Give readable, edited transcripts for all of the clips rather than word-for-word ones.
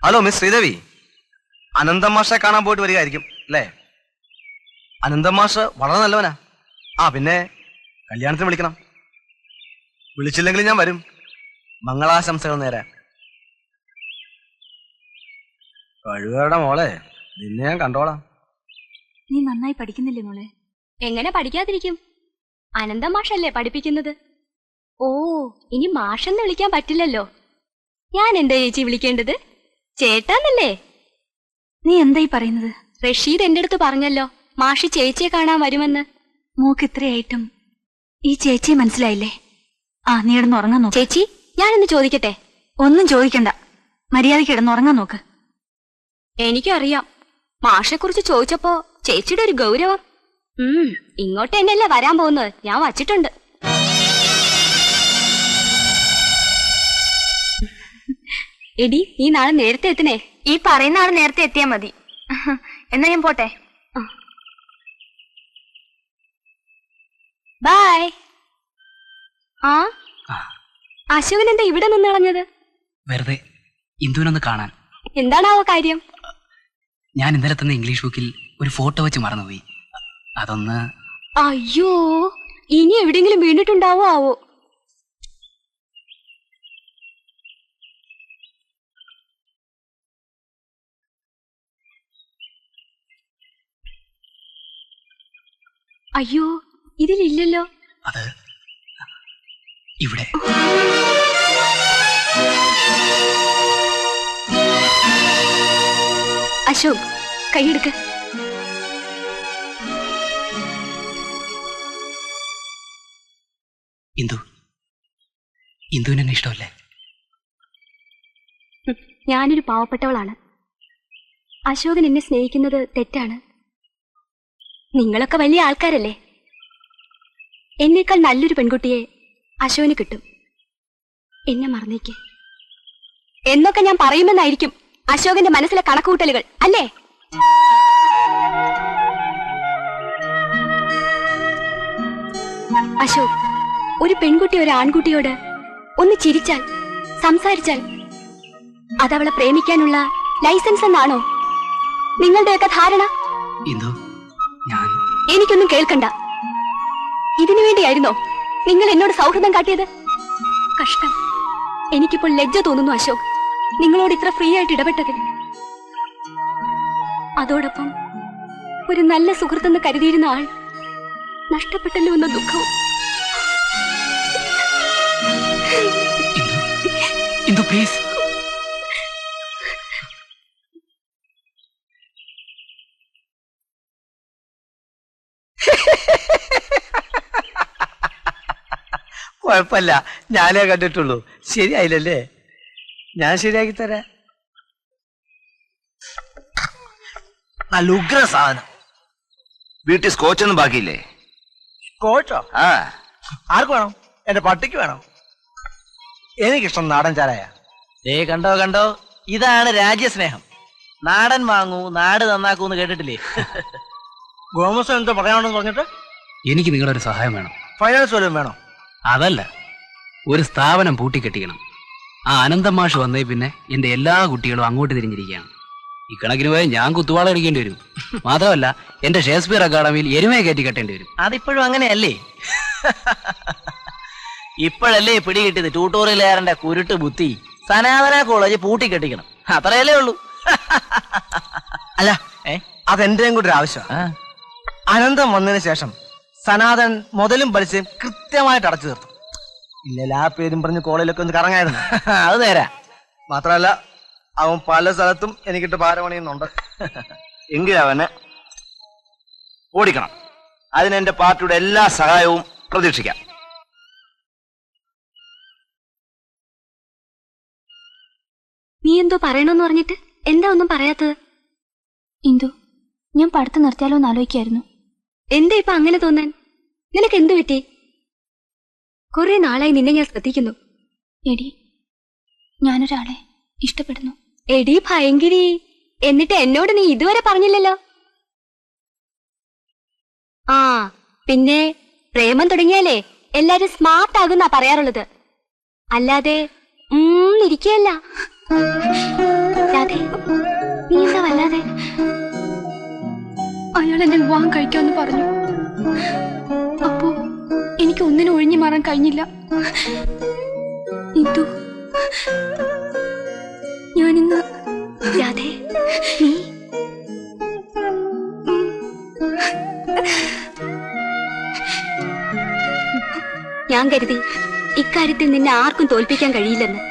Hello miss Sridevi, അനന്തം മാഷെ കാണാൻ പോയിട്ട് വരികയായിരിക്കും അല്ലേ? അനന്തം മാഷ് വളരെ നല്ലവനാ. പിന്നെ കല്യാണത്തിന് വിളിക്കണം. വിളിച്ചില്ലെങ്കിൽ ഞാൻ വരും. മംഗളാശംസകൾ നേരെ. കഴിവേടെ മോളെ, നിന്നെ ഞാൻ കണ്ടോളാം. നീ നന്നായി പഠിക്കുന്നില്ലേ മോളെ? എങ്ങനെ പഠിക്കാതിരിക്കും? അനന്തം മാഷല്ലേ പഠിപ്പിക്കുന്നത്. ഓ, ഇനി മാഷെന്ന് വിളിക്കാൻ പറ്റില്ലല്ലോ. ഞാൻ എന്താ ചേച്ചി വിളിക്കേണ്ടത്? ചേട്ടാന്നല്ലേ? നീ എന്തായി പറയുന്നത്? റഷീദ് എന്റെ അടുത്ത് പറഞ്ഞല്ലോ മാഷി ചേച്ചിയെ കാണാൻ വരുമെന്ന്. മോക്ക് ഇത്രയായിട്ടും ഈ ചേച്ചിയെ മനസ്സിലായില്ലേ? നീ ഇടന്ന് ഉറങ്ങാൻ നോക്ക്. ചേച്ചി, ഞാനൊന്ന് ചോദിക്കട്ടെ? ഒന്നും ചോദിക്കണ്ട, മര്യാദയ്ക്ക് ഇടന്ന് ഉറങ്ങാൻ നോക്ക്. എനിക്കറിയാം, മാഷെക്കുറിച്ച് ചോദിച്ചപ്പോ ചേച്ചിയുടെ ഒരു ഗൗരവം. ഇങ്ങോട്ട് തന്നെയല്ലേ വരാൻ പോകുന്നത്, ഞാൻ വച്ചിട്ടുണ്ട്. എടി, നീ നാളെ നേരത്തെ എത്തണേ. ഈ പറയുന്ന ആള് നേരത്തെ എത്തിയാ മതി. എന്നാ ഞാൻ പോട്ടെ. ബൈ. അശോകൻ എന്താ ഇവിടെ നിന്ന് കളഞ്ഞത്? വെറുതെ ഇന്ദുവിനൊന്ന് കാണാൻ. എന്താണാവോ കാര്യം? ഞാൻ ഇന്നലെ തന്നെ ഇംഗ്ലീഷ് ബുക്കിൽ ഒരു ഫോട്ടോ വെച്ച് മറന്നുപോയി. അതൊന്ന്. അയ്യോ, ഇനി എവിടെയെങ്കിലും വീണിട്ടുണ്ടാവോ ആവോ? അയ്യോ, ഇതിലില്ലല്ലോ. അത് ഇവിടെ. അശോക്, കൈയെടുക്ക. ഇന്ദുവിന് എന്നെ ഇഷ്ടമല്ലേ? ഞാനൊരു പാവപ്പെട്ടവളാണ്. അശോകൻ എന്നെ സ്നേഹിക്കുന്നത് തെറ്റാണ്. നിങ്ങളൊക്കെ വലിയ ആൾക്കാരല്ലേ. എന്നേക്കാൾ നല്ലൊരു പെൺകുട്ടിയെ അശോകന് കിട്ടും. എന്നെ മറന്നേക്ക് എന്നൊക്കെ ഞാൻ പറയുമെന്നായിരിക്കും അശോകന്റെ മനസ്സിലെ കണക്കുകൂട്ടലുകൾ, അല്ലേ? അശോക്, ഒരു പെൺകുട്ടി ഒരു ആൺകുട്ടിയോട് ഒന്ന് ചിരിച്ചാൽ, സംസാരിച്ചാൽ അതവളെ പ്രേമിക്കാനുള്ള ലൈസൻസ് എന്നാണോ നിങ്ങളുടെയൊക്കെ ധാരണ? എനിക്കൊന്നും കേൾക്കണ്ട. ഇതിനു വേണ്ടിയായിരുന്നോ നിങ്ങൾ എന്നോട് സൗഹൃദം കാട്ടിയത്? കഷ്ടം. എനിക്കിപ്പോൾ ലജ്ജ തോന്നുന്നു അശോക്, നിങ്ങളോട് ഇത്ര ഫ്രീ ആയിട്ട് ഇടപെട്ടതിൽ. അതോടൊപ്പം ഒരു നല്ല സുഹൃത്തെന്ന് കരുതിയിരുന്ന ആൾ നഷ്ടപ്പെട്ടല്ലോ എന്ന ദുഃഖവും. പ്ലീസ്. കുഴപ്പമില്ല, ഞാനേ കണ്ടിട്ടുള്ളൂ. ശരിയായില്ലല്ലേ? ഞാൻ ശരിയാക്കി തരാം. നല്ല ഉഗ്ര സാധനം. വീട്ടിൽ സ്കോച്ചൊന്നും ബാക്കിയില്ലേ? സ്കോച്ചോ? ആർക്ക് വേണം? എന്റെ പട്ടിക്ക് വേണം. എനിക്കിഷ്ടം നാടൻ ചാരായ. കണ്ടോ കണ്ടോ, ഇതാണ് രാജ്യസ്നേഹം. നാടൻ വാങ്ങൂ, നാട് നന്നാക്കൂന്ന് കേട്ടിട്ടില്ലേ? ഗോമസ് എന്തോ പറയാണെന്ന് പറഞ്ഞിട്ട് എനിക്ക് നിങ്ങളുടെ ഒരു സഹായം വേണം. ഫൈനാൻസ് വല്ലതും വേണോ? അതല്ല, ഒരു സ്ഥാപനം പൂട്ടിക്കെട്ടിക്കണം. അനന്തം മാഷ് വന്നേ പിന്നെ എന്റെ എല്ലാ കുട്ടികളും അങ്ങോട്ട് തിരിഞ്ഞിരിക്കുകയാണ്. ഇക്കണക്കിന് പോയാൽ ഞാൻ കുത്തുവാള അടിക്കേണ്ടി വരും. മാത്രമല്ല, എന്റെ ഷേക്സ്പിയർ അക്കാദമിയിൽ എരുമയെ കയറ്റി കെട്ടേണ്ടി വരും. അതിപ്പോഴും അങ്ങനെയല്ലേ? ഇപ്പോഴല്ലേ പിടി കിട്ടിയത് ട്യൂട്ടോറിയലുകാരന്റെ കുരുട്ട് ബുദ്ധി. സനാതന കോളേജ് പൂട്ടിക്കെട്ടിക്കണം, അത്രയല്ലേ ഉള്ളൂ. അല്ല, അതെന്റെയും കൂടെ ഒരു ആവശ്യമാണ്. അനന്തം വന്നതിന് ശേഷം സനാതൻ മുതലും പലിശയും കൃത്യമായിട്ട് അടച്ചു തീർത്തു. ഇല്ല, ആ പേരും പറഞ്ഞ് കോളേജിലൊക്കെ ഒന്ന് കറങ്ങായിരുന്നു. അത് നേരാ. മാത്രമല്ല, അവൻ പല സ്ഥലത്തും എനിക്കിട്ട് പാരമണിയുന്നുണ്ട്. എങ്കിൽ അവന് ഓടിക്കണം. അതിന് എന്റെ പാർട്ടിയുടെ എല്ലാ സഹായവും പ്രതീക്ഷിക്കാം. നീ എന്തോ പറയണമെന്ന് പറഞ്ഞിട്ട് എന്താ ഒന്നും പറയാത്തത്? ഇന്ദു, ഞാൻ പഠിത്തം നിർത്തിയാലോ എന്ന് ആലോചിക്കായിരുന്നു. എന്താ ഇപ്പൊ അങ്ങനെ തോന്നാൻ? നിനക്ക് എന്തു പറ്റി? കുറെ നാളായി നിന്നെ ഞാൻ ശ്രദ്ധിക്കുന്നു. എടി, ഞാനൊരാളെ ഇഷ്ടപ്പെടുന്നു. എടി ഭയങ്കരി, എന്നിട്ട് എന്നോട് നീ ഇതുവരെ പറഞ്ഞില്ലല്ലോ. പിന്നെ പ്രേമം തുടങ്ങിയാലേ എല്ലാരും സ്മാർട്ട് ആകുന്നാ പറയാറുള്ളത്, അല്ലാതെ ഇരിക്കുകയല്ല. രാധേ, അയാൾ എന്നെ വിവാഹം കഴിക്കാമെന്ന് പറഞ്ഞു. അപ്പോ എനിക്ക് ഒന്നിനും ഒഴിഞ്ഞു മാറാൻ കഴിഞ്ഞില്ല. ഇന്ദു, ഞാനിന്ന് രാധേ, നീ ഞാൻ കരുതി ഇക്കാര്യത്തിൽ നിന്നെ ആർക്കും തോൽപ്പിക്കാൻ കഴിയില്ലെന്ന്.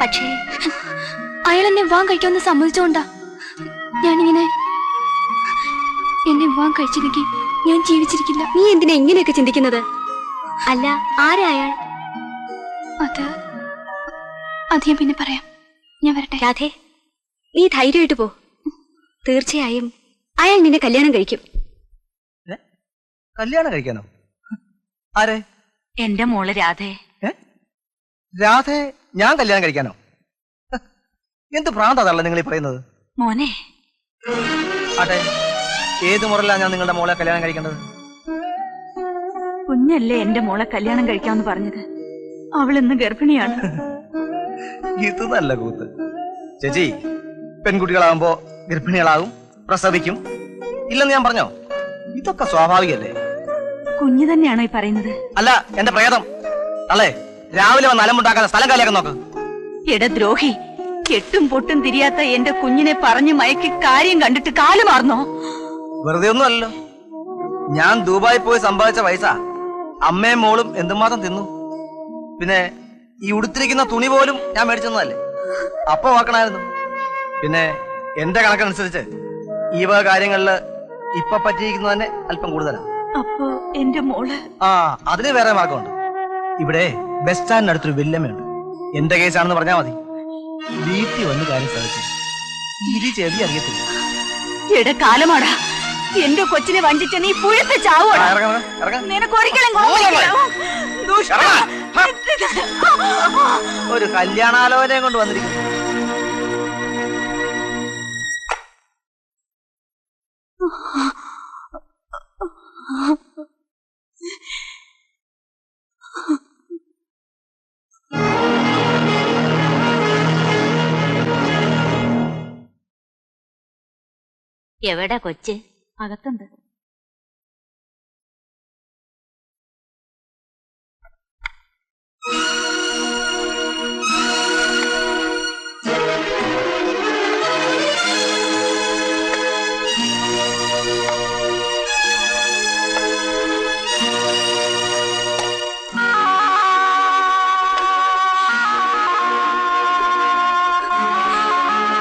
പക്ഷേ അയാൾ എന്നെ വിവാഹം കഴിക്കാമെന്ന് സമ്മതിച്ചോണ്ടാ ഞാനിങ്ങനെ. എന്നെ വിവാഹം കഴിച്ചില്ലെങ്കിൽ ഞാൻ ജീവിച്ചിരിക്കില്ല. നീ എന്തിനാ ഇങ്ങനെയൊക്കെ ചിന്തിക്കുന്നത്? അല്ല, ആരാ അയാൾ? അത് ഞാൻ പിന്നെ പറയാം. ഞാൻ വരട്ടെ. രാധേ, നീ ധൈര്യമായിട്ട് പോ. തീർച്ചയായും അയാൾ നിന്നെ കല്യാണം കഴിക്കും. കല്യാണം കഴിക്കാനോ? ആരെ? എന്റെ മോള് രാധേ. രാധേ ഞാൻ കല്യാണം കഴിക്കാനോ? എന്ത് ഭ്രാന്താണല്ലോ നിങ്ങൾ ഈ പറയുന്നത്? മോനെ, ആട്ടെ, ഏത് മുറയിലാണ് ഞാൻ നിങ്ങളുടെ മോളെ കല്യാണം കഴിക്കേണ്ടത്? കുഞ്ഞല്ലേ എന്റെ മോളെ കല്യാണം കഴിക്കാമെന്ന് പറഞ്ഞത്. അവളിന്ന് ഗർഭിണിയാണ്. ഇത് നല്ല കൂത്ത്. ചേച്ചി, പെൺകുട്ടികളാകുമ്പോ ഗർഭിണികളാകും, പ്രസവിക്കും, ഇല്ലെന്ന് ഞാൻ പറഞ്ഞോ? ഇതൊക്കെ സ്വാഭാവികല്ലേ? കുഞ്ഞു തന്നെയാണോ ഈ പറയുന്നത്? അല്ല, എന്റെ പ്രേതം. അല്ലേ, രാവിലെ വന്ന് അലമുണ്ടാക്കാൻ സ്ഥലം കാലിയാക്കാൻ നോക്ക്. ദ്രോഹി, കെട്ടും പൊട്ടും തിരിയാത്ത എന്റെ കുഞ്ഞിനെ പറഞ്ഞു മയക്കി കാര്യം കണ്ടിട്ട് കാല് മാറുന്നോ? വെറുതെ ഒന്നും അല്ലല്ലോ. ഞാൻ ദുബായി പോയി സമ്പാദിച്ച പൈസ അമ്മയും മോളും എന്തുമാത്രം തിന്നു. പിന്നെ ഈ ഉടുത്തിരിക്കുന്ന തുണി പോലും ഞാൻ മേടിച്ചെന്നതല്ലേ? അപ്പൊ നോക്കണായിരുന്നു. പിന്നെ എന്റെ കണക്കനുസരിച്ച് ഈ വക കാര്യങ്ങളില് ഇപ്പൊ പറ്റിയിരിക്കുന്നത് തന്നെ അല്പം കൂടുതലാണ്. അപ്പോ എന്റെ മോള് അതിന് വേറെ മാർഗമുണ്ട്. ഇവിടെ ബസ് സ്റ്റാൻഡിനടുത്തൊരു വല്യമ്മയുണ്ട്. എന്റെ കേസാണെന്ന് പറഞ്ഞാൽ മതി. വീട്ടിൽ വന്ന് കാര്യം സാധിച്ചു ഇരി ചെവി അറിയത്തില്ല. എടെ കാലമാടാ, എന്റെ കൊച്ചിനെ വഞ്ചിച്ച നീ പുഴത്ത് ചാവോടാ. ഒരു കല്യാണാലോചനയും കൊണ്ട് വന്നിരിക്കുന്നു. എവിടെ കൊച്ച്? അകത്തുണ്ട്.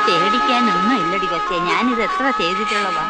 പേടിക്കാനൊന്നും ഇല്ലടി കൊച്ചേ, ഞാനിത് എത്ര ചെയ്തിട്ടുള്ളതാ.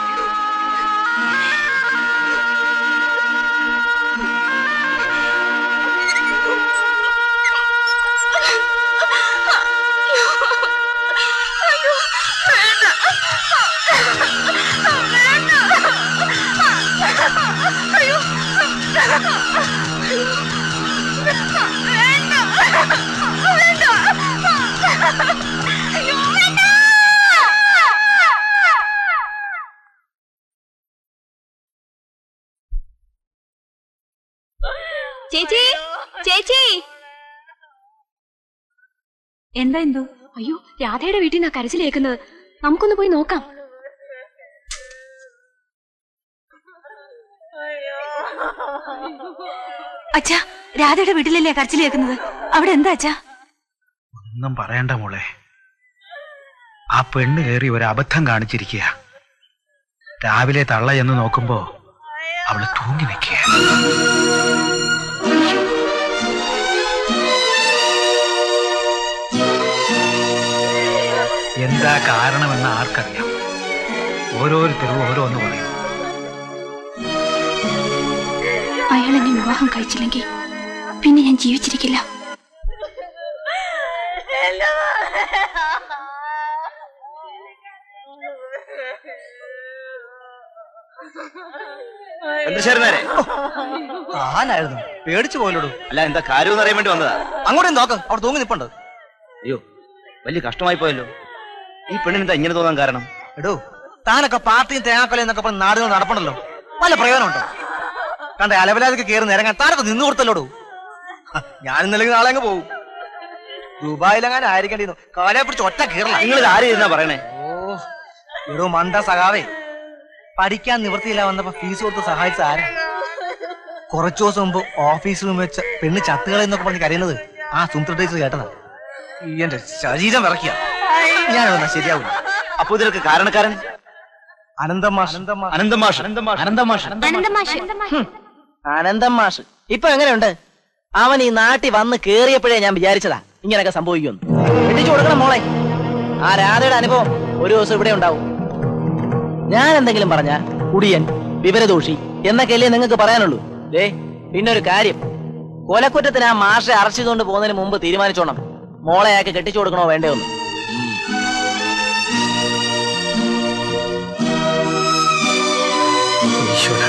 ചേച്ചി, ചേച്ചി, എന്താ എന്തോ? അയ്യോ, രാധയുടെ വീട്ടിൽ നിന്നാ കരച്ചിൽ കേൾക്കുന്നത്. നമുക്കൊന്ന് പോയി നോക്കാം. അച്ഛാ, രാധയുടെ വീട്ടിലല്ലേ കരച്ചിൽ കേൾക്കുന്നത്? അവിടെ എന്താ അച്ഛാ? ഒന്നും പറയണ്ട മോളെ. ആ പെണ്ണ് കയറി ഒരു അബദ്ധം കാണിച്ചിരിക്കുക. രാവിലെ തള്ള എന്ന് നോക്കുമ്പോ അവള് തൂങ്ങി നിൽക്കുക. എന്താ കാരണമെന്ന് ആർക്കറിയാം? ഓരോരുത്തരും ഓരോന്ന് പറയും. അയാൾ എന്നെ വിവാഹം കഴിച്ചില്ലെങ്കിൽ പിന്നെ ഞാൻ ജീവിച്ചിരിക്കില്ല. ആനായിരുന്നു, പേടിച്ചു പോലോടൂ. അല്ല, എന്താ കാര്യം അറിയാൻ വേണ്ടി വന്നതാ. അങ്ങോട്ടും നോക്ക്, അവിടെ തൂങ്ങി നിപ്പുണ്ട്. അയ്യോ, വലിയ കഷ്ടമായി പോയല്ലോ. ഈ പെണ്ണിന് എന്താ ഇങ്ങനെ തോന്നാൻ കാരണം? എടോ, താനൊക്കെ പാർട്ടിയും തേങ്ങാക്കൊലയും എന്നൊക്കെ പറഞ്ഞ് നാടുകൾ നടപ്പണല്ലോ. വല്ല പ്രയോജനമുണ്ടോ? കണ്ട അലവലാതൊക്കെ കയറി നിരങ്ങാൻ താനൊക്കെ നിന്ന് കൊടുത്തല്ലോടൂ. ഞാനിന്നല്ലെങ്കിൽ നാളെ അങ്ങ് പോകും. ദുബായിലെങ്ങാനും ആയിരിക്കേണ്ടിരുന്നു. കാലയെ പിടിച്ച് ഒറ്റ കീറല. നിങ്ങൾ ആരെയാ പറയണേ? എടോ മണ്ട സഖാവേ, പഠിക്കാൻ നിവൃത്തിയില്ല വന്നപ്പോ ഫീസ് കൊടുത്ത് സഹായിച്ച ആരാ? കുറച്ചു ദിവസം മുമ്പ് ഓഫീസിൽ വെച്ച പെണ്ണ് ചത്തുകളെന്നൊക്കെ പറഞ്ഞ് കരയുന്നത് ആ സുമിത്ര ടീച്ചർ കേട്ടതാ. എന്റെ ശരീരം വിറക്കിയ ഞാൻ വന്നാ ശരിയാവില്ല. അപ്പൊ ഇതിനൊക്കെ കാരണക്കാരൻ അനന്തമാഷ്. അനന്തം മാഷ് ഇപ്പൊ എങ്ങനെയുണ്ട്? അവൻ ഈ നാട്ടിൽ വന്ന് കേറിയപ്പോഴേ ഞാൻ വിചാരിച്ചതാ ഇങ്ങനെയൊക്കെ സംഭവിക്കുമെന്ന്. എത്തിച്ചു കൊടുക്കണം മോളെ. ആ രാധയുടെ അനുഭവം ഒരു ദിവസം ഇവിടെ ഉണ്ടാവും. ഞാൻ എന്തെങ്കിലും പറഞ്ഞ കുടിയൻ, വിവരദോഷി എന്നൊക്കെയല്ലേ നിങ്ങൾക്ക് പറയാനുള്ളൂ. ദേ പിന്നെ ഒരു കാര്യം, കൊലക്കുറ്റത്തിന് ആ മാഷെ അറസ്റ്റ് ചെയ്തുകൊണ്ട് പോകുന്നതിന് മുമ്പ് തീരുമാനിച്ചോണം മോളെ അയാൾക്ക് കെട്ടിച്ചു കൊടുക്കണോ വേണ്ടോ എന്ന്. ഈശ്വര